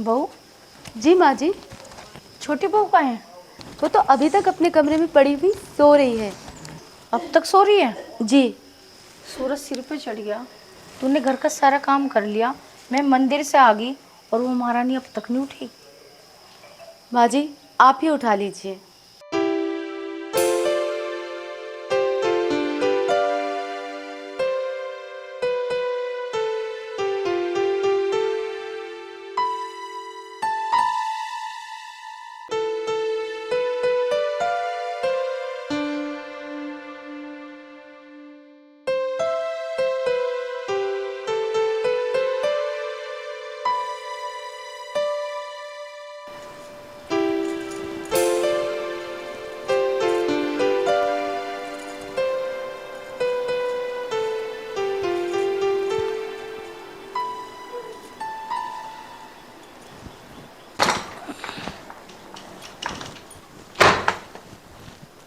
बहू, जी माँ जी। छोटी बहू कहाँ है? वो तो अभी तक अपने कमरे में पड़ी हुई सो रही है। अब तक सो रही है? जी। सूरज सिर पे चढ़ गया। तूने घर का सारा काम कर लिया, मैं मंदिर से आ गई और वो महारानी अब तक नहीं उठी। माँ जी, आप ही उठा लीजिए।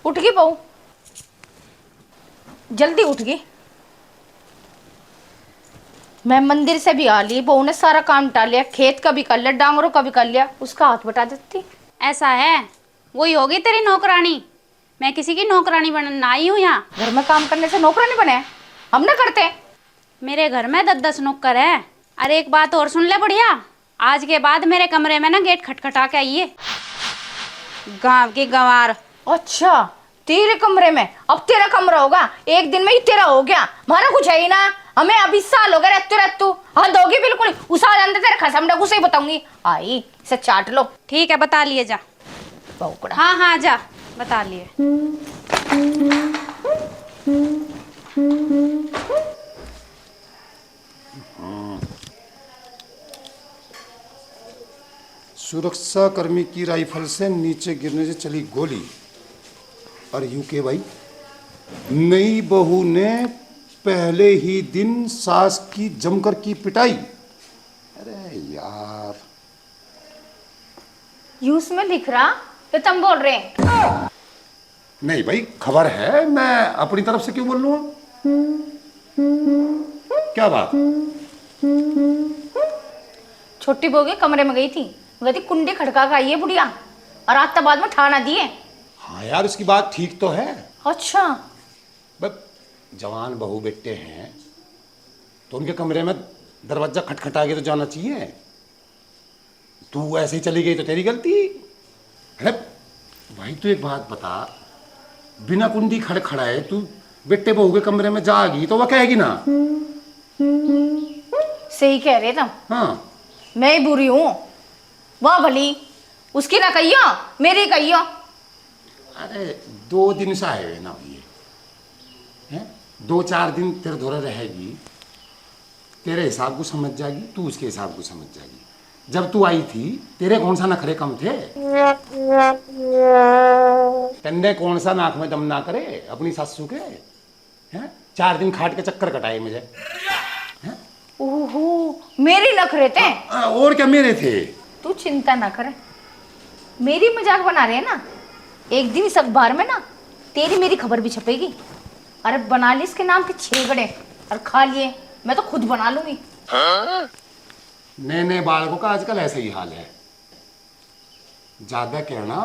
उठ गई बहू? जल्दी उठ गई। मैं मंदिर से भी आ ली, बहू ने सारा काम टाल लिया, खेत का भी कर लिया, डांगरों का भी कर लिया, उसका हाथ बटा देती। ऐसा है? वही होगी तेरी नौकरानी। मैं किसी की नौकरानी बनना आई हूँ यहाँ। घर में काम करने से नौकरानी बने? हम ना करते? मेरे घर में 10-10 नौकर है। अरे एक बात और सुन ले बढ़िया, आज के बाद मेरे कमरे में ना गेट खटखटा के आइए। गांव की गंवार। अच्छा, तेरे कमरे में? अब तेरा कमरा होगा, एक दिन में ही तेरा हो गया, हमारा कुछ है ही ना। हमें अभी साल हो गए रहते रहते। हद होगी बिल्कुल। उस आ जाते तेरे खसम डगू से ही बताऊंगी। आई इसे चाट लो। ठीक है, बता लिए जा। बहुकड़ा। हाँ हाँ जा, बता लिए। सुरक्षा कर्मी की राइफल से नीचे गिरने से चली गोली। और यूं के भाई, नई बहू ने पहले ही दिन सास की जमकर की पिटाई। अरे यार, यूस में लिख रहा तो तुम बोल रहे हैं? नहीं भाई, खबर है, मैं अपनी तरफ से क्यों बोल लूं? क्या बात? छोटी बहू के कमरे में गई थी, कहती कुंडी खड़का के आई है बुढ़िया, और आज तक बाद में ठाना दिए। हाँ यार, उसकी बात ठीक तो है। अच्छा। बस जवान बहू बेटे हैं तो उनके कमरे में दरवाजा खटखटा के तो जाना चाहिए। तू ऐसे ही चली गई तो तेरी गलती। अरे भाई, तू एक बात बता, बिना कुंडी खड़खड़ाए तू बेटे बहू के कमरे में जाएगी तो वह कहेगी ना? सही कह रहे तुम। हाँ, मैं ही बुरी हूँ, वह भली। उसकी ना कहियो, मेरी कहियो। अरे 2 दिन से आए हुए ना ये हैं, 2-4 दिन तेरे धोरे रहेगी, तेरे हिसाब को समझ जाएगी, तू उसके हिसाब को समझ जाएगी। जब तू आई थी तेरे कौन सा नखरे कम थे? तन्ने कौन सा नाक में दम ना करे अपनी सासू के? हैं, 4 दिन खाट के चक्कर कटाए मुझे। ओहो, मेरी नखरे थे? और क्या मेरे थे? तू चिंता ना करे, मेरी मजाक बना रहे हैं ना। एक दिन इस अखबार में ना तेरी मेरी खबर भी छपेगी। अरे बना ली इसके नाम के 6 गड़े और खा लिए, मैं तो खुद बना लूंगी। नए नए बालकों का आजकल ऐसा ही हाल है। ज्यादा कहना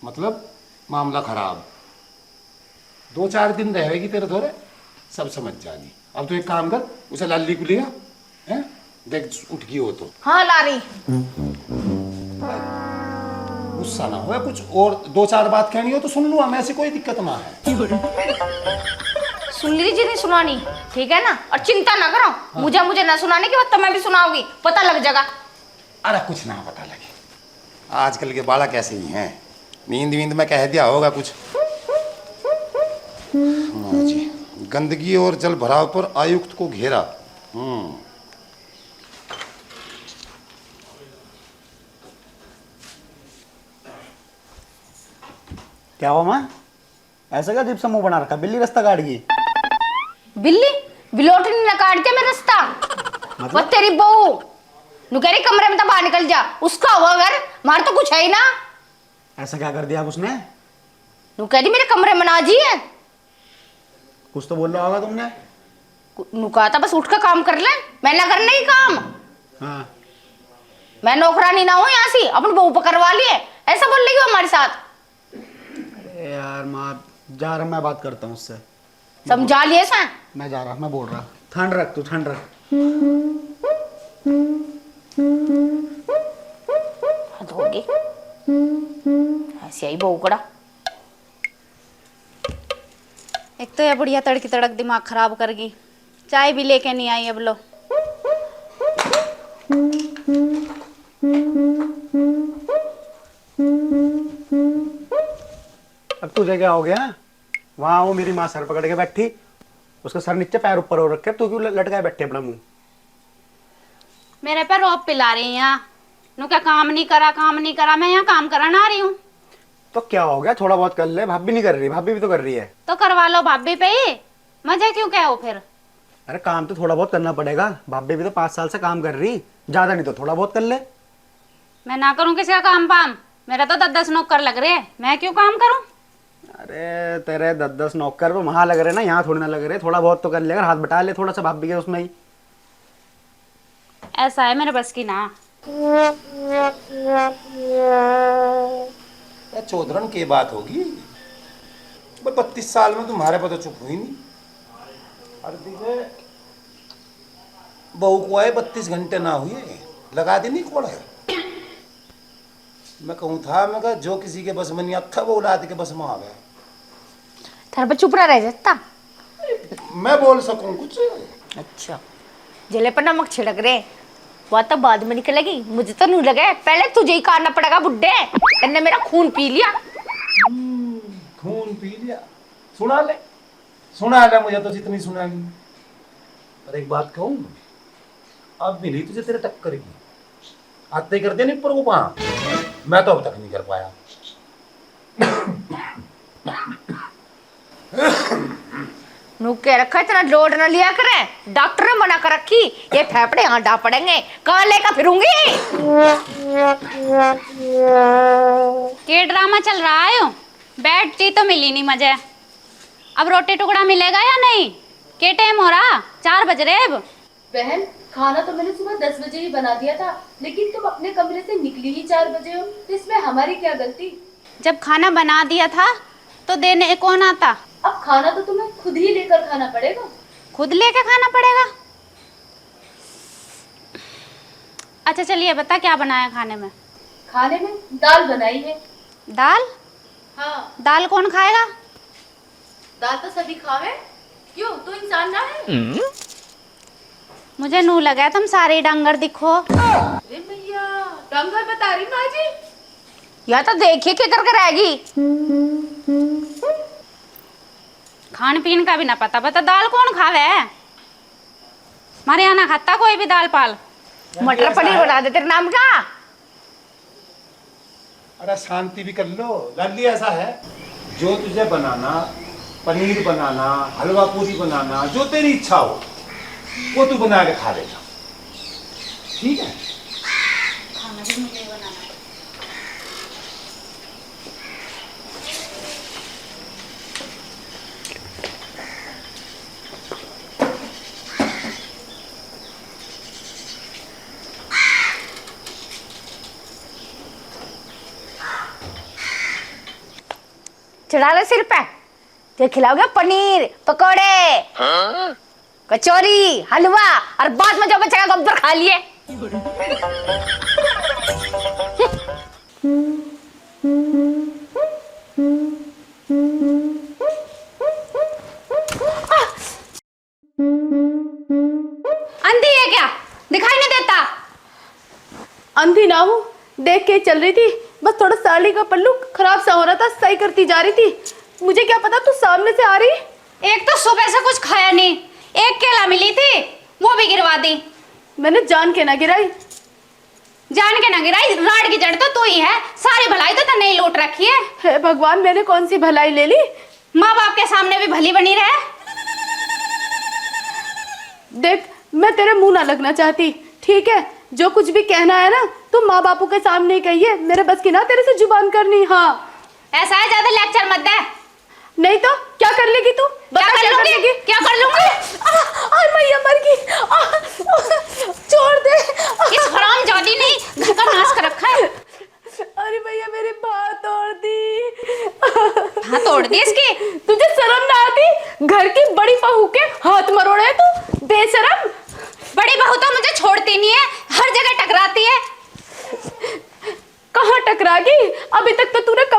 मतलब मामला खराब। 2-4 दिन रहेगी तेरे थोड़े, सब समझ जाएगी। अब तो एक काम कर, उसे लाली को लिया है, देख उठ गई हो तो। हाँ ला रही। गुस्सा ना हो, कुछ और 2-4 बात कहनी हो तो सुन लूँ, हमें ऐसी कोई दिक्कत ना है। सुन लीजिए, नहीं सुनानी, ठीक है ना? और चिंता ना करो। हाँ। मुझे ना सुनाने की बात तुम्हें भी सुनाओगी, पता लग जाएगा। अरे कुछ ना पता लगे, आजकल के बालक कैसे ही हैं, नींद वींद में कह दिया होगा कुछ। हाँ जी, गंदगी और जल भराव पर आयुक्त को घेरा। क्या हुआ माँ? ऐसा क्या अजीब सा मुंह बना रखा? बिल्ली रास्ता काट गई? बिल्ली बिलोटी ने काट दिया मेरा रास्ता। मतलब? वो तेरी बहू नु कह रही कमरे में तो बाहर निकल जा, उसका हुआ घर, हमारा तो कुछ है ही ना। ऐसा क्या कर दिया उसने? नु कह रही मेरे कमरे में ना जी है। कुछ तो बोल रहा होगा तुमने। नु कहा था बस उठ कर काम कर ले, मैं ना करने ही काम। हाँ, मैं नौकरानी ना हूँ यहाँ से, अपनी बहू पकड़वा लिए, ऐसा बोल रही हो हमारे साथ। अरे यार माँ, जा रहा, मैं बात करता हूँ उससे। समझा लिए सा। मैं जा रहा, मैं बोल रहा, ठंड रख तू, ठंड रख। हद होगी ऐसे ही बहू कड़ा। एक तो ये बुढ़िया तड़की तड़क दिमाग खराब कर गई, चाय भी लेके नहीं आई अब लो। अब तुझे क्या हो गया? वहां वो मेरी माँ सर पकड़ के बैठी, उसका सर नीचे पैर ऊपर हो रखे, तू क्यों लटकाए बैठे अपना मुंह? मेरे पे रोब पिला रही है यहाँ, नु क्या काम नहीं करा, मैं यहाँ काम कराने आ रही हूँ। तो क्या हो गया, थोड़ा बहुत कर ले। भाभी नहीं कर रही? भाभी भी तो कर रही है। तो करवा लो भाभी पे ही, मजे क्यों क्या हो फिर? अरे काम तो थोड़ा बहुत करना पड़ेगा, भाभी भी तो 5 साल से काम कर रही, ज्यादा नहीं तो थोड़ा बहुत कर ले। मैं ना करूँ किसी का काम पाम? मेरा तो 10-10 नौकर लग रहे हैं, मैं क्यों काम करूँ? अरे तेरे 10-10 नौकर वो वहां लग रहे ना, यहाँ थोड़ी ना लग रहे। थोड़ा बहुत तो कर ले, अगर हाथ बटा ले थोड़ा सा भाभी के उसमें ही। ऐसा है मेरे बस की ना। चौधरन की बात होगी, 32 साल में तुम्हारे पर तो चुप हुई नहीं। अरे दीजिए, बहू को आए 32 घंटे ना हुए, लगा दी नहीं कोड़ा। मैं कहूँ था, मैं कहा जो किसी के बस में नहीं आता वो औलाद के बस में आ गया। थार पर चुप रह जाता। मैं बोल सकूं कुछ? अच्छा, जले पर नमक छिड़क रहे, वो तो बाद में निकलेगी, मुझे तो नहीं लगे। पहले तुझे ही काटना पड़ेगा बुड्ढे, तेने मेरा खून पी लिया। खून पी लिया? सुना ले, मुझे तो जितनी सुनागी। पर एक बात कहूं, अब मिली तुझे तेरे टक्कर की, आते कर दे नहीं पर वो पा, मैं तो अब तक नहीं कर पाया। नू के रखा, इतना लोड न लिया करे, डॉक्टर ने मना कर रखी, ये फेफड़े यहाँ डा पड़ेंगे, कहाँ लेकर फिरूंगी। के ड्रामा चल रहा है? बैठती तो मिली नहीं मजे, अब रोटी टुकड़ा मिलेगा या नहीं? के टाइम हो रहा? 4 बज रहे अब। बहन, खाना तो मैंने सुबह 10 बजे ही बना दिया था, लेकिन तुम अपने कमरे से निकली ही 4 बजे हो, तो इसमें हमारी क्या गलती? जब खाना बना दिया था तो देने कौन आता? अब खाना तो तुम्हें खुद ही लेकर खाना पड़ेगा। खुद लेके खाना पड़ेगा? अच्छा चलिए, बता क्या बनाया खाने में? खाने में दाल बनाई है। दाल? हाँ, दाल कौन खाएगा? दाल तो सभी खावे, क्यों तू इंसान ना है? मुझे नू लगा तुम सारे डंगर दिखो। अरे भैया, डंगर बता रही माँ जी। या तो देखिए क्या करके रहेगी। खान पीन का भी ना पता, बता दाल कौन खावे? हमारे यहाँ ना खाता कोई भी दाल पाल। मटर पनीर बना दे तेरे नाम का। अरे शांति भी कर लो लाली। ऐसा है, जो तुझे बनाना, पनीर बनाना, हलवा पूरी बनाना, जो तेरी इच्छा हो वो तू बना के खा लेगा, ठीक है? खाना भी मुझे बनाना। चढ़ा ले सिर पे, ते खिलाओगे पनीर, पकोड़े, कचौरी, हलवा, और बाद में जो बचेगा गब्बर खा लिए। अंधी है क्या? दिखाई नहीं देता? अंधी ना हूँ, देख के चल रही थी, बस थोड़ा साड़ी का पल्लू खराब सा हो रहा था, सही करती जा रही थी। मुझे क्या पता तू सामने से आ रही। एक तो सुबह से कुछ खाया नहीं, एक केला मिली थी वो भी गिरवा दी। मैंने जान के ना गिराई। जान के ना गिराई, राड की जड़ तो तू ही है, सारी भलाई तो नहीं लूट रखी है। हे भगवान, मैंने कौन सी भलाई ले ली? माँ बाप के सामने भी भली बनी रहे। देख, मैं तेरे मुंह ना लगना चाहती, ठीक है? जो कुछ भी कहना है ना, तुम माँ बापू के सामने ही कहिए, मेरे बस की ना तेरे से जुबान करनी। हाँ, ऐसा है, ज्यादा लेक्चर मत दे। नहीं तो क्या कर लेगी तू? क्या कर लूंगी? क्या कर लूंगी? मैया मर गई, छोड़ दे। इस हरामजादी ने घर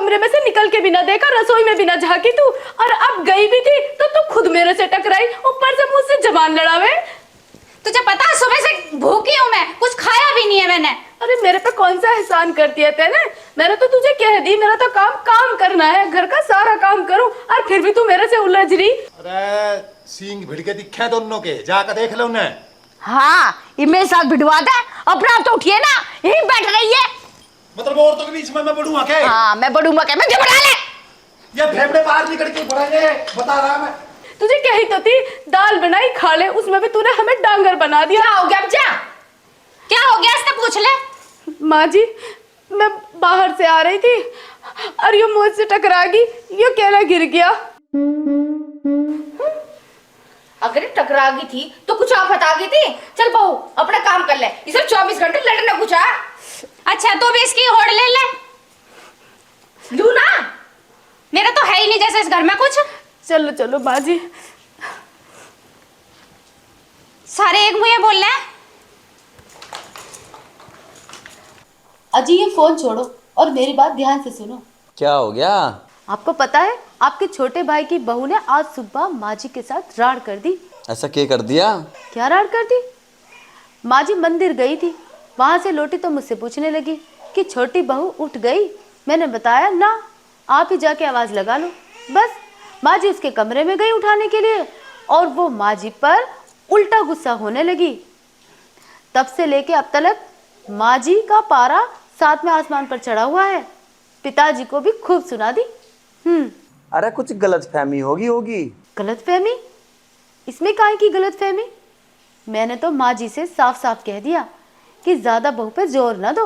कमरे में से निकल के बिना देखा, रसोई में बिना झांकी तू, और अब गई भी थी तो तू खुद मेरे से टकराई, ऊपर से मुझसे जबान लड़ावे। तुझे पता है सुबह से भूखी हूँ मैं, कुछ खाया भी नहीं है मैंने। अरे मेरे पे कौन सा एहसान कर दिया तूने? मैंने तो तुझे कह दी मेरा तो काम करना है, घर का सारा काम करूं, और फिर भी तू मेरे से उलझ रही। अरे सींग भिड़ के दिखे दोनों के, जाकर देख लो उन्हें। हाँ, ये मेरे साथ भिड़वाता है, अपना आप तो उठिए ना, यहीं बैठ रही है। मतलब औरतों के बीच में मैं बढ़ूंगा क्या? हाँ, मैं बढ़ूंगा क्या? मुझे बढ़ा ले। ये फेफड़े बाहर निकल के बढ़ेंगे, बता रहा मैं। तुझे कही तो थी दाल बनाई खा ले, उसमें भी तूने हमें डांगर बना दिया। क्या हो गया बच्चा? क्या हो गया इससे पूछ ले। माँ जी, मैं बाहर से आ रही थी और ये मुझसे टकरा गई, ये केला गिर गया। अगर टकरा गई थी तो कुछ आफत आ गई थी। चल बहू, अपना काम कर ले, इसे 24 घंटे लड़ना कुछ है। अच्छा तो भी इसकी होड़ ले ले। लू ना, मेरा तो है ही नहीं जैसे इस घर में कुछ। चलो चलो माँ जी। सारे एक मुँह बोल रहे हैं। अजी ये फोन छोड़ो और मेरी बात ध्यान से सुनो। क्या हो गया? आपको पता है आपके छोटे भाई की बहू ने आज सुबह माँ जी के साथ राड़ कर दी। ऐसा क्या कर दिया? क्या राड़ कर दी? माँ जी मंदिर गई थी, वहां से लौटी तो मुझसे पूछने लगी कि छोटी बहू उठ गई। मैंने बताया ना, आप ही जाके आवाज लगा लो। बस माँ जी उसके कमरे में गई उठाने के लिए, और वो माँ जी पर उल्टा गुस्सा होने लगी। तब से लेके अब तक माँ जी का पारा 7वें आसमान पर चढ़ा हुआ है। पिताजी को भी खूब सुना दी। अरे कुछ गलतफहमी होगी। गलतफहमी? इसमें काहे की गलतफहमी? मैंने तो माँ जी से साफ साफ कह दिया कि ज्यादा बहू पे जोर ना दो,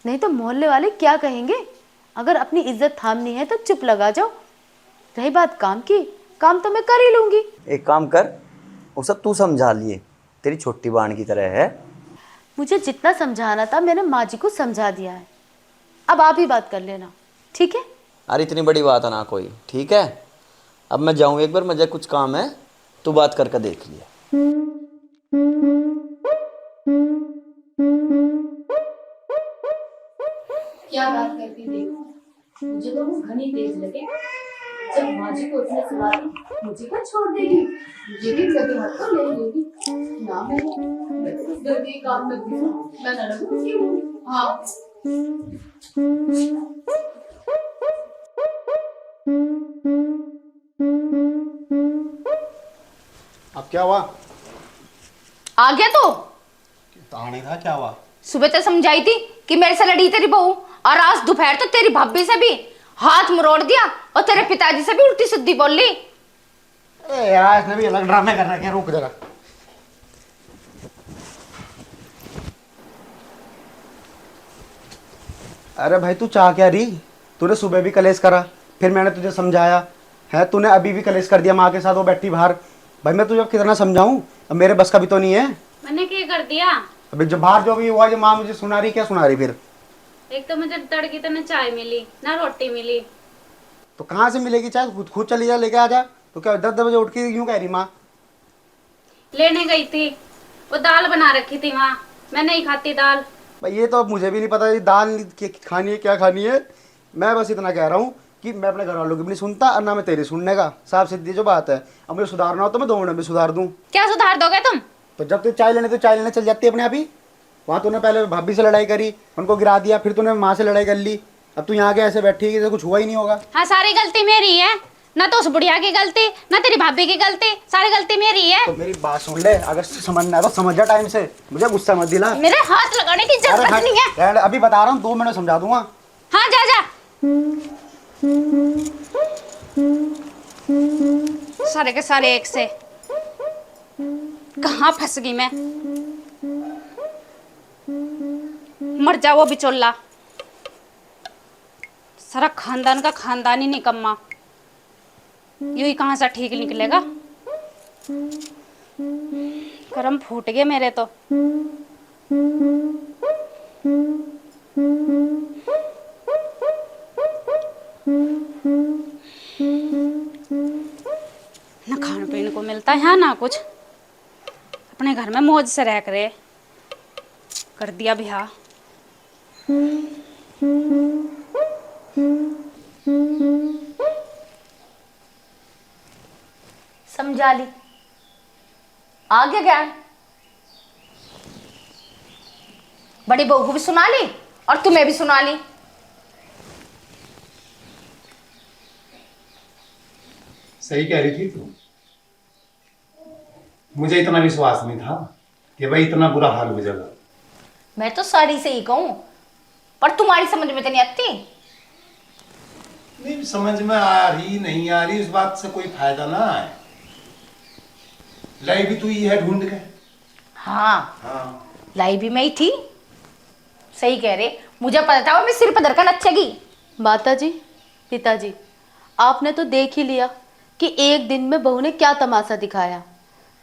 नहीं तो मोहल्ले वाले क्या कहेंगे। अगर अपनी इज्जत थामनी है तो चुप लगा जाओ। रही बात काम की, काम तो मैं कर ही लूंगी। एक काम कर, वो सब तू समझा लिए, तेरी छोटी बहन की तरह है। मुझे जितना समझाना था मैंने माँ जी को समझा दिया है। अब आप ही बात कर लेना, ठीक है? अरे इतनी बड़ी बात है ना कोई, ठीक है? अब मैं जाऊँ एक बार, मुझे कुछ काम है, तू बात करके देख लिया। क्या बात करती देखो, मुझे तो वो घनी तेज लगे। जब माँ जी को उसने सुना दी, मुझे क्या छोड़ देगी, मुझे भी कभी हाथ तो ले लेगी ना। मैं तो उस गलती काम में घुसूं, मैं ना लगूं उसकी हूँ। हाँ अब क्या हुआ? आ गया तो? आने का क्या हुआ? सुबह तो समझाई थी कि मेरे से लड़ी तेरी बहू, और आज दोपहर तो तेरी भाभी से भी हाथ मरोड़ दिया, और तेरे पिताजी से भी उल्टी सीधी बोल ली। ए यार, इसने भी अलग ड्रामे कर रखे हैं, रुक जरा। अरे भाई तू चाह क्या रही? तूने सुबह भी कलेश करा, फिर मैंने तुझे समझाया है, तूने अभी भी कलेश कर दिया माँ के साथ, वो बैठी बाहर। भाई मैं तुझे कितना समझाऊं, अब मेरे बस का भी तो नहीं है। मैंने क्या कर दिया? अभी जो बाहर जो भी हुआ, जो माँ मुझे सुना रही, क्या सुना रही फिर? एक तो मुझे तड़की तो ना चाय मिली ना रोटी मिली। तो कहाँ से मिलेगी चाय? खुद चली जा, लेके आ जा। तो क्या 10 बजे उठ के यूं कह रही माँ? लेने गई थी, वो दाल बना रखी थी वहाँ, मैं नहीं खाती दाल। भाई ये तो अब मुझे भी नहीं पता ये दाल खानी है क्या खानी है। मैं बस इतना कह रहा हूँ कि मैं अपने घर वालों की भी नहीं सुनता, और ना मैं तेरी सुनने का। साफ सीधी जो बात है, अब मुझे सुधारना हो तो मैं 2 मिनट में सुधार दूँ। क्या सुधार दोगे तुम? तो जब तू चाय लेने चल जाती है अपने आप ही। वहाँ तूने पहले भाभी से लड़ाई करी, उनको गिरा दिया, फिर तूने माँ से लड़ाई कर ली, अब तू यहाँ के ऐसे बैठी है कि कुछ हुआ ही नहीं होगा। हाँ, सारी गलती मेरी है, ना तो उस बुढ़िया की गलती ना तेरी भाभी की गलती, सारी गलती मेरी है। तो मेरी बात सुन ले, अगर समझना है तो समझ जा टाइम से, मुझे गुस्सा मत दिला। मेरे हाथ लगाने की अरे जरूरत नहीं है। यार, अभी बता रहा हूँ, 2 मिनट समझा दूंगा। हाँ जा जा। सारे के सारे एक से, कहाँ फंस गई मैं। मर जा वो बिचौला, सारा खानदान का खानदान ही निकम्मा, यूं ही कहाँ से ठीक निकलेगा। कर्म फूट गए मेरे तो। ना खाने पीने को मिलता है ना कुछ, अपने घर में मौज से रह करे, कर दिया ब्याह। समझा ली, आगे क्या है? बड़ी बहू को भी सुना ली और तुम्हें भी सुना ली। सही कह रही थी तू। मुझे इतना विश्वास नहीं था कि भाई इतना बुरा हाल हो जाएगा। मैं तो सारी से ही कहूं, पर तुम्हारी समझ में तो नहीं आती। नहीं समझ में आ रही नहीं आ रही, उस बात से कोई फायदा ना है। लाई भी तू ही है ढूंढ के। हाँ, हाँ लाई भी मैं ही थी। सही कह रहे, मुझे पता था वो मैं सिर पर धरकर नचेगी। माताजी, पिताजी, आपने तो देख ही लिया कि एक दिन में बहू ने क्या तमाशा दिखाया।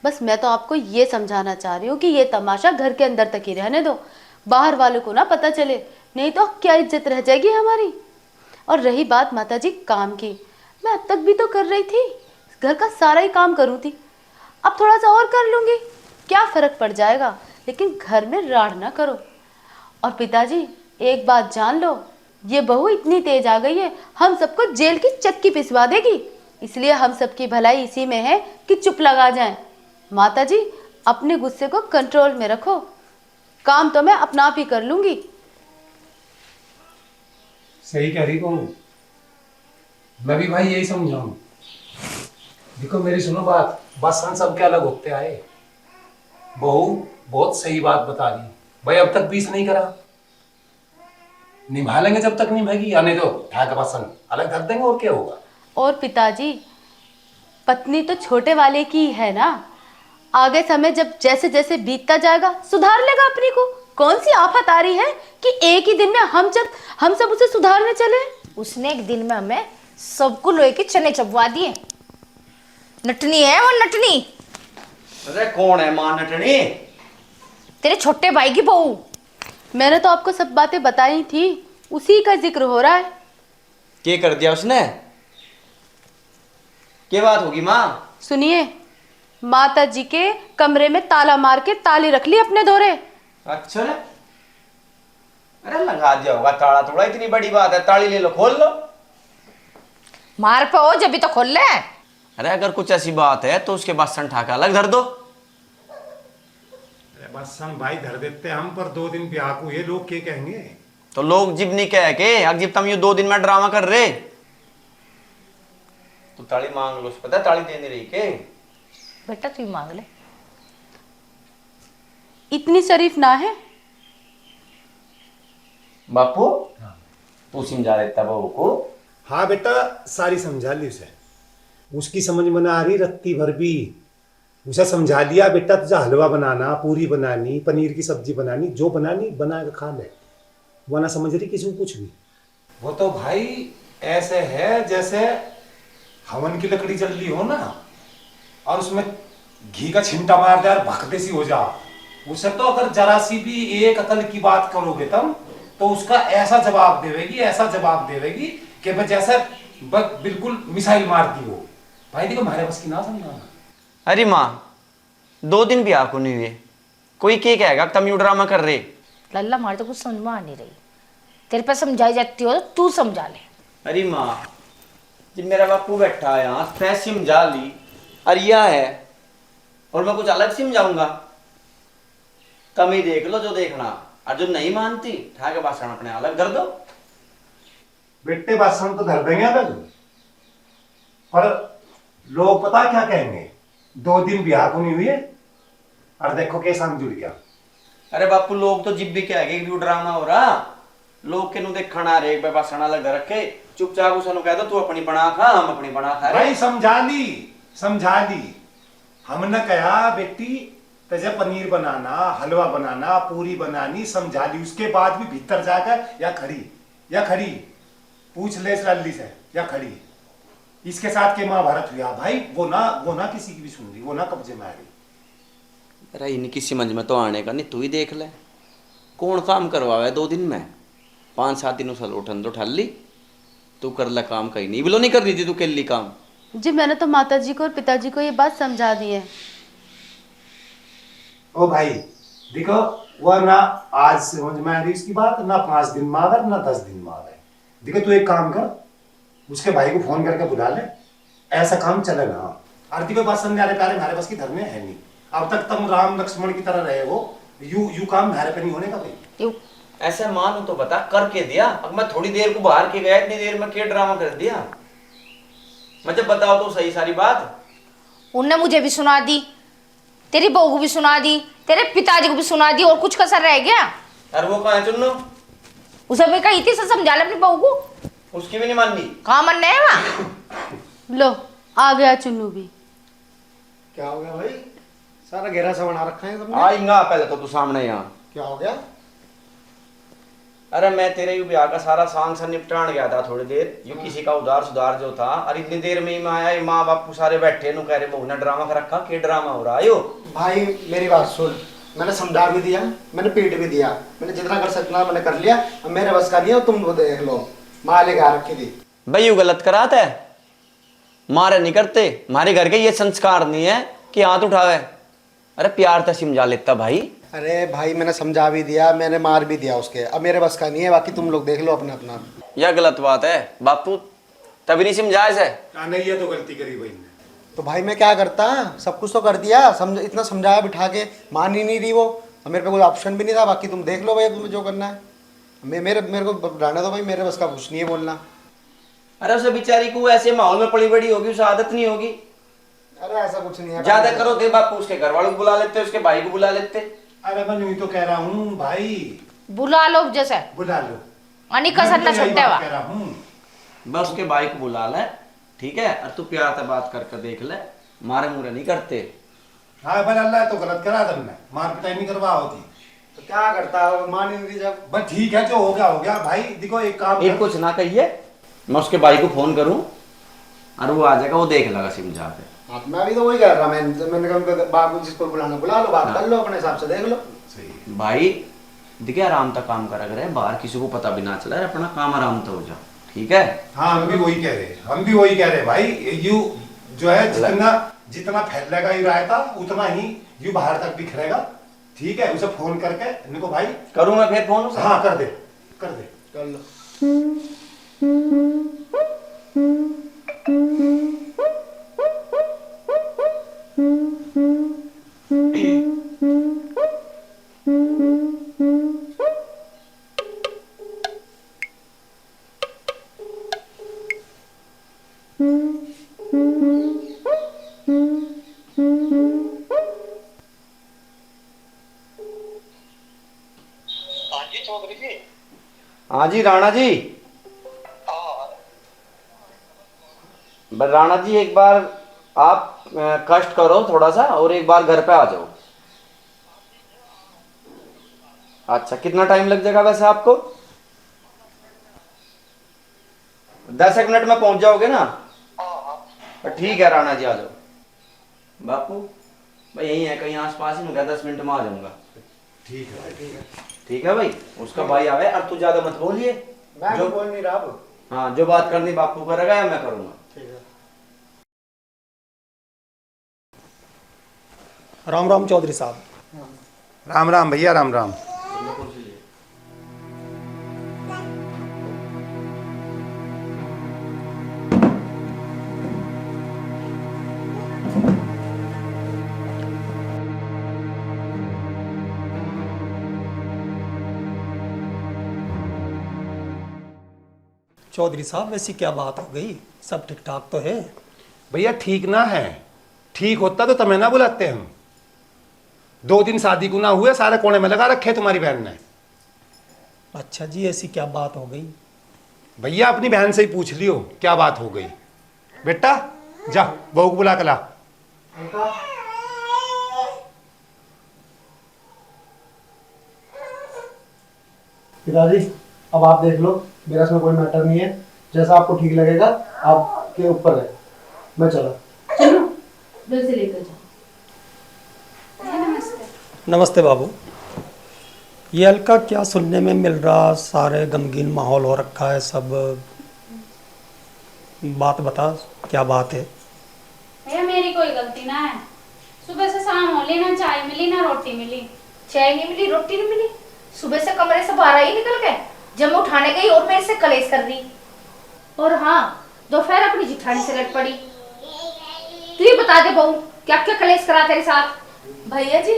बस मैं तो आपको ये समझाना चाह रही हूँ कि ये तमाशा घर के अंदर तक ही रहने दो, बाहर वालों को ना पता चले, नहीं तो क्या इज्जत रह जाएगी हमारी। और रही बात माताजी काम की, मैं अब तक भी तो कर रही थी, घर का सारा ही काम करूँ थी, अब थोड़ा सा और कर लूँगी, क्या फ़र्क पड़ जाएगा। लेकिन घर में राड़ ना करो। और पिताजी एक बात जान लो, ये बहू इतनी तेज आ गई है, हम सबको जेल की चक्की पिसवा देगी। इसलिए हम सबकी भलाई इसी में है कि चुप लगा जाएं। माताजी अपने गुस्से को कंट्रोल में रखो, काम तो मैं अपना आप ही कर लूंगी। सही कह रही कहूँ, मैं भी भाई यही समझाऊं। देखो मेरी सुनो बात, बसन सबके अलग होते आए। बहू बहुत सही बात बता रही भाई, अब तक पीस नहीं करा, निभा लेंगे जब तक निभाएगी, या नहीं तो ठाक बसन अलग कर देंगे, और क्या होगा। और पिताजी पत्नी तो छोटे वाले की है ना, आगे समय जब जैसे जैसे बीतता जाएगा सुधार लेगा अपनी को। कौन सी आफत आ रही है कि एक ही दिन में हम सब उसे सुधारने चले। उसने एक दिन में हमें सबको लोहे के चने चबवा दिए। नटनी है वो, नटनी। अरे कौन है मां नटनी? तेरे छोटे भाई की बहू। मैंने तो आपको सब बातें बताई थी, उसी का जिक्र हो रहा है। क्या कर दिया उसने? क्या बात होगी माँ? सुनिए, माता जी के कमरे में ताला मार के ताली रख ली अपने दोरे। अच्छा रे, अरे लगा दिया होगा ताला, थोड़ा इतनी बड़ी बात है, ताली ले लो खोल लो। मार पे हो जब भी तो खोल ले। अरे अगर कुछ ऐसी बात है तो उसके बासन ठाका अलग धर दो। बसन भाई धर देते हम, पर 2 दिन ब्याह को ये लोग क्या कहेंगे। तो लोग जिब नहीं कह के अब जिब तुम ये 2 दिन में ड्रामा कर रहे, तो ताली मांग लो, पता है ताली देने रही के। बेटा तू ही मांग ले। इतनी शरीफ ना है बापू, तू समझा देता बहू को। हाँ बेटा सारी समझा ली उसे, उसकी समझ में ना आ रही रत्ती भर भी। उसे समझा लिया बेटा, तुझे हलवा बनाना, पूरी बनानी, पनीर की सब्जी बनानी, जो बनानी बना के खा ले। वो ना समझ रही किसी को कुछ भी। वो तो भाई ऐसे है जैसे हवन की लकड़ी जल रही हो ना, और उसमें घी का छिंटा मार दे और भक्ते सी हो जा। उसे तो अगर जरा सी भी एक अकल की बात करोगे तुम, तो उसका ऐसा जवाब देवेगी, ऐसा जवाब देवेगी कि मैं जैसे बिल्कुल मिसाइल मार दी हो। भाई देखो हमारे बस की ना समझाना। अरे माँ 2 दिन ब्याह को नहीं हुए, कोई क्या कहेगा तुम यू ड्रामा कर रहे। लल्ला मारे तो कुछ समझ में आ नहीं रही, तेरे पे समझाई जाती हो तो तू समझा ले। अरे माँ जब मेरा बापू बैठा है यहाँ, मैं समझा ली, अरिया है और मैं कुछ अलग समझाऊंगा। तुम ही देख लो जो देखना, और जो नहीं मानती ठाके भाषण अपने अलग धर दो। बेटे भाषण तो धर देंगे अलग, पर लोग पता क्या कहेंगे, 2 दिन ब्याह को नहीं हुए और देखो कैसा जुड़ गया। अरे बापू लोग तो जिब भी कहेंगे कि ड्रामा हो रहा, लोग के नु देखना आ रहे भाषण अलग रखे, चुपचाप उसनु कह दो तू अपनी बना खा, हम अपनी बना खा रहे। भाई समझा ली। हमने कहा बेटी तुझे पनीर बनाना, हलवा बनाना, पूरी बनानी, समझा ली। उसके बाद भी भीतर जाकर या खड़ी पूछ ले इस लल्ली से, या खड़ी इसके साथ के महाभारत हुआ भाई। वो ना किसी की भी सुन रही, वो ना कब्जे में आ रही। अरे इनकी समझ में तो आने का नहीं, तू ही देख ले कौन काम करवावे 2 दिन में। 5-7 दिनों से उठन तो ठल ली, तू कर ले काम, कहीं नहीं बिलो नहीं कर रही थी तू केली काम। जी मैंने तो माताजी को और पिताजी को ये बात समझा दी है। ओ भाई देखो, वो ना आज समझ में आ रही उसकी बात, ना 5 दिन में आ गए, ना 10 दिन में आ गए। देखो तू एक काम कर, उसके भाई को फोन करके बुला ले, ऐसा काम चलेगा। आरती को बात समझ आ रहे प्यारे, हमारे बस की धर्म है नहीं। अब तक तुम राम लक्ष्मण की तरह रहे हो, यू काम हमारे पे नहीं होने का भाई। ऐसे मानो तो बता करके दिया। अब मैं थोड़ी देर को बाहर के गया, इतनी देर में क्या ड्रामा कर दिया? मतलब बताओ तो सही सारी बात। उनने मुझे भी सुना दी, तेरी बहू को भी सुना दी, तेरे पिताजी को भी सुना दी, और कुछ कसर रह गया? और वो कहाँ है चुन्नू? उसे मैं कही थी समझा ले अपनी बहू को, उसकी भी नहीं माननी। कहाँ मनने है वहाँ? लो आ गया चुन्नू भी। क्या हो गया भाई? सारा घेरा सा बना रखा है तुमने। आएगा पहले तो तू सामने यहाँ। क्या हो गया? अरे मैं तेरे यू ब्याह का सारा सांग सा निपटान गया था थोड़ी देर, यू किसी का उधार सुधार जो था। और इतनी देर में ही मैं आया, माँ बापू सारे बैठे नु कह रहे बहू ने ड्रामा कर रखा। क्या ड्रामा हो रहा है यो? भाई मेरी बात सुन, मैंने समझा भी दिया, मैंने पीट भी दिया, मैंने जितना कर सकता मैंने कर लिया। अब मेरे बस का नहीं है, तुम देख लो। माँ लेके आ रखी थी भाई, यू गलत कराता है। मारे नहीं करते, हमारे घर के ये संस्कार नहीं है कि हाथ उठावे। अरे प्यार तो समझा लेता भाई। अरे भाई मैंने समझा भी दिया, मैंने मार भी दिया उसके। अब मेरे बस का नहीं है, बाकी तुम लोग देख लो अपना अपना। यह गलत बात है बापू, तभी नहीं समझा इसे। नहीं ये तो गलती करी भाई ने। तो भाई मैं क्या करता, सब कुछ तो कर दिया, समझ इतना समझाया बिठा के, मान ही नहीं रही वो। अब मेरे पे कोई ऑप्शन भी नहीं था। बाकी तुम देख लो भाई, तुम्हें जो करना है। मेरे को रहने दो भाई, मेरे बस का कुछ नहीं है बोलना। अरे उसे बेचारी को ऐसे माहौल में पड़ी बड़ी होगी, उसे आदत नहीं होगी। अरे ऐसा कुछ नहीं है। ज्यादा करो थे बापू, उसके घर वालों को बुला लेते, उसके भाई को बुला लेते। अरे मैं यूं तो कह रहा हूँ भाई, बुला लो जैसे बुला लो। अनि कसर न छुट्टे कह वा। रहा हूँ बस उसके भाई को बुला ले, ठीक है? और तू प्यार से बात करके देख ले, मारे मुरे नहीं करते। हाँ भाई, अल्लाह तो गलत करा तुमने, मार पिटाई नहीं करवा होती। तो क्या करता है, मान ही नहीं रही जब। बस ठीक है, जो हो गया भाई। देखो एक काम एक कर। कुछ ना कहिए, मैं उसके भाई को फोन करूं और वो आ जाएगा, वो देख लेगा समझा के। हाँ, मैं भी तो वही कह रहा। मैंने कहा बाबू जिसको बुलाना बुला लो, बात कर लो अपने हिसाब से, देख लो। सही। भाई देखिए, आराम तक काम करा करे, बाहर किसी को पता भी ना चला, अपना काम आराम से हो जाओ, ठीक है? हाँ हम भी वही कह रहे भाई। यू जो है जितना फैलेगा ये रायता, उतना ही यू बाहर तक बिखरेगा, ठीक है? उसे फोन करके इनको भाई करूं मैं फिर फोन उसे? हाँ कर दे कर लो। हाँ जी राणा जी। राणा जी एक बार आप कष्ट करो थोड़ा सा, और एक बार घर पे आ जाओ। अच्छा, कितना टाइम लग जाएगा वैसे आपको? 10 मिनट में पहुंच जाओगे ना? ठीक है राणा जी, आ जाओ। बापू भाई यही है कहीं आसपास ही, मैं 10 मिनट में आ जाऊंगा। ठीक है भाई, ठीक है। ठीक है भाई, उसका भाई आवे, और तू ज्यादा मत बोलिए। मैं जो बोल नहीं रहा अब। हाँ, जो बात करनी बापू करेगा या मैं करूंगा। ठीक है। राम राम चौधरी साहब। राम राम भैया, राम राम। चौधरी साहब वैसी क्या बात हो गई, सब ठीक ठाक तो है? भैया ठीक ना है, ठीक होता तो तुम्हें ना बुलाते हम। 2 दिन शादी को ना हुए, सारे कोने में लगा रखे तुम्हारी बहन ने। अच्छा जी, ऐसी क्या बात हो गई? भैया अपनी बहन से ही पूछ लियो क्या बात हो गई। बेटा जा बहू को बुला के ला। पिताजी अब आप देख लो, मेरा इसमें कोई मैटर नहीं है। जैसा आपको ठीक लगेगा आपके ऊपर है। मैं चला। चलो जल्दी से लेकर जाओ। नमस्ते बाबू। ये अलका क्या सुनने में मिल रहा, सारे गमगीन माहौल हो रखा है सब। बात बता, क्या बात है? भैया मेरी कोई गलती ना है, सुबह से शाम हो ली, ना चाय मिली ना रोटी मिली। चाय नहीं मिली, रोटी नहीं मिली, सुबह से कमरे से बाहर ही निकल गए। जब मैं उठाने गई और मेरे से कलेश कर दी। और हाँ, दोपहर अपनी जिठानी से लड़ पड़ी। तू ही बता दे बहू, क्या क्या कलेश करा तेरे साथ? भैया जी,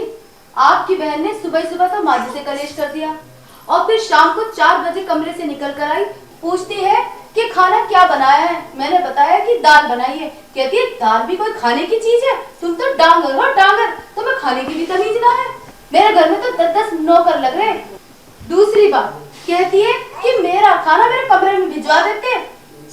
आपकी बहन ने सुबह सुबह तो माँ जी से कलेश कर दिया और फिर शाम को 4 बजे कमरे से निकल कर आई। पूछती है कि खाना क्या बनाया है। मैंने बताया कि दाल बनाई है। कहती है दाल भी कोई खाने की चीज है? तुम तो डांगर हो डांगर, तुम्हें खाने की भी तमीज ना है। मेरे घर में तो 10-10 नौकर लग रहे। दूसरी बात कहती है कि मेरा खाना मेरे कमरे में भिजवा देते,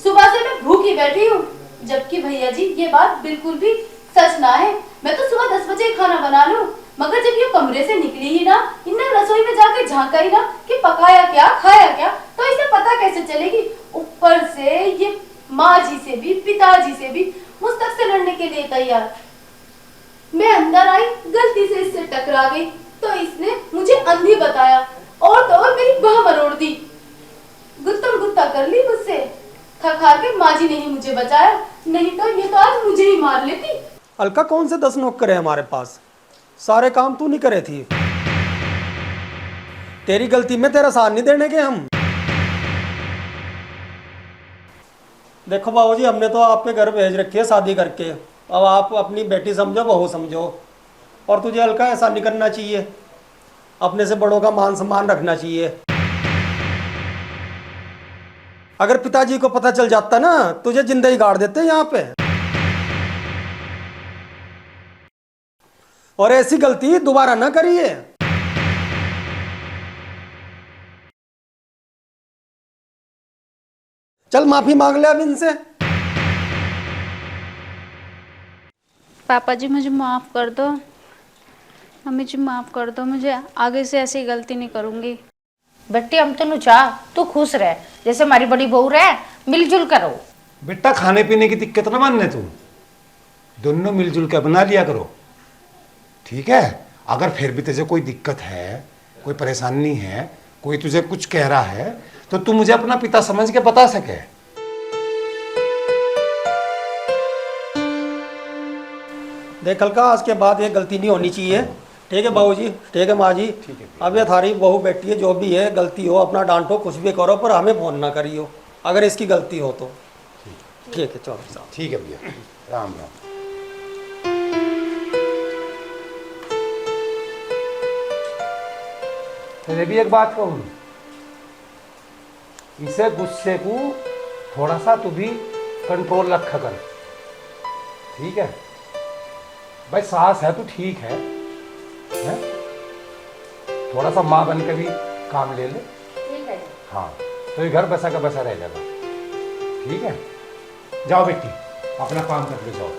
सुबह से मैं भूखी बैठी हूँ। जबकि भैया जी ये बात बिल्कुल भी सच ना है। मैं तो सुबह 10 बजे खाना बना लूं, मगर जब ये कमरे से निकली ही ना, इन्हें रसोई में जाके झांका ही ना कि पकाया क्या खाया क्या, तो इसे पता कैसे चलेगी? ऊपर से ये माँ जी से भी पिताजी से भी मुझतक से लड़ने के लिए तैयार। मैं अंदर आई, गलती से इससे टकरा गई तो इसने मुझे अंधी बताया और तो और मेरी बाह मरोड़ दी। गुत्तम गुत्ता कर ली मुझसे। थक हार के माँ जी ने ही मुझे बचाया, नहीं तो ये तो आज मुझे ही मार लेती। अलका, कौन से 10 नौकर है हमारे पास? सारे काम तू नहीं करे थी। तेरी गलती में तेरा साथ नहीं देने के हम। देखो बाबूजी, हमने तो आपके घर भेज रखी है शादी करके। अब आप अपनी बेटी समझो, बहू समझो। और तुझे अलका ऐसा नहीं करना चाहिए। अपने से बड़ों का मान सम्मान रखना चाहिए। अगर पिताजी को पता चल जाता ना, तुझे जिंदगी गाड़ देते यहाँ पे। और ऐसी गलती दोबारा ना करिए। चल माफी मांग ले अब इनसे। पापा जी मुझे माफ़ कर दो, मम्मी जी माफ़ कर दो, मुझे आगे से ऐसी गलती नहीं करूँगी। बेटी हम तो चाह तू खुश रह, जैसे हमारी बड़ी बहू रहे, मिलजुल करो। बेटा खाने पीने की दिक्कत ना मानने तुम, दोनों मिलजुल कर बना लिया करो, ठीक है? अगर फिर भी तुझे कोई दिक्कत है, कोई परेशानी है, कोई तुझे कुछ कह रहा है, तो तू मुझे अपना पिता समझ के बता सके। देख अलका, आज के बाद ये गलती नहीं होनी चाहिए। ठीक है बाबूजी, ठीक है माँ जी। अब ये थारी बहू बेटी है, जो भी है गलती हो अपना डांटो, कुछ भी करो, पर हमें फोन ना करियो अगर इसकी गलती हो तो। ठीक है चौधरी साहब। ठीक है भैया, राम राम। तेरे भी एक बात कहूँ, इसे गुस्से को थोड़ा सा तू भी कंट्रोल रखा कर, ठीक है? भाई सास है तो ठीक है? थोड़ा सा माँ बन के भी काम ले ले, ठीक है। हाँ, तो ये घर बसा का बसा रह जाएगा, ठीक है? जाओ बेटी, अपना काम करके जाओ।